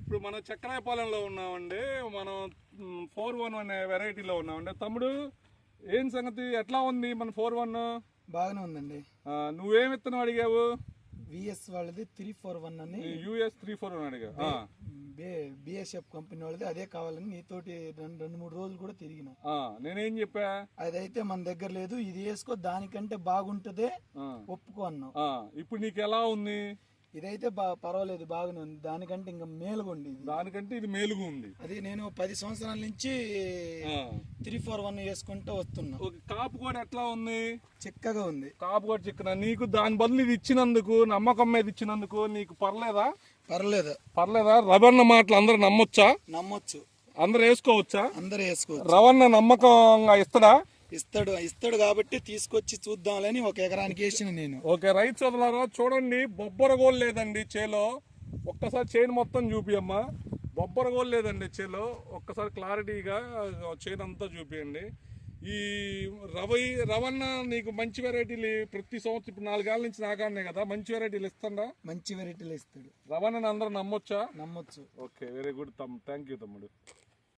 ఇప్పుడు మనం చక్రాయపాలెంలో ఉన్నామండి. మనం 4-1 అనే వెరైటీలో ఉన్నామండి. తమ్ముడు ఏం సంగతి, ఎట్లా ఉంది మన 4-1? బాగానే ఉందండి. నువ్వేం విత్తనం అడిగావు? విఎస్ వాళ్ళది 341 అని యూఎస్ 341 అడిగా. బిఎస్ఎఫ్ కంపెనీ వాళ్ళది అదే కావాలని నీతోటి రెండు మూడు రోజులు కూడా తిరిగిన. నేనేం చెప్పా, అదైతే మన దగ్గర లేదు, ఇది వేసుకో దానికంటే బాగుంటదే ఒప్పుకో అన్నావు. ఇప్పుడు నీకు ఎలా ఉంది? ఇదైతే పర్వాలేదు, బాగానే ఉంది. దానికంటే ఇంకా మేలుగా ఉంది. దానికంటే ఇది మేలుగా ఉంది. అది నేను 10 సంవత్సరాల నుంచి 341 వేసుకుంటూ వస్తున్నా. కాపు కూడా ఎట్లా ఉంది? చిక్కగా ఉంది. కాపు కూడా చిక్కన. నీకు దాని బదులు ఇది ఇచ్చినందుకు, నమ్మకం మీద ఇచ్చినందుకు నీకు పర్లేదా? పర్లేదా? రవణ మాటలు అందరూ నమ్మొచ్చు, అందరు వేసుకోవచ్చా? అందరూ వేసుకోవచ్చు. రవణ నమ్మకంగా ఇస్తాడా? ఇస్తాడు కాబట్టి తీసుకొచ్చి చూద్దాంలని 1 ఎకరానికి వేసిన నేను. ఓకే, రైతు సోదరులారా చూడండి, బొబ్బరగోలు లేదండి చేలో. ఒక్కసారి చేను మొత్తం చూపియమ్మా. బొబ్బరగోలు లేదండి చేలో. ఒక్కసారి క్లారిటీగా చేను అంతా చూపియండి. ఈ రవణ నీకు మంచి వెరైటీలు ప్రతి సంవత్సరం ఇప్పుడు 4 ఏళ్ళ నుంచి నాగానే కదా మంచి వెరైటీలు ఇస్తాడా? మంచి వెరైటీలు ఇస్తాడు. రవణని అందరూ నమ్మొచ్చు. Okay, very good thank you తమ్ముడు.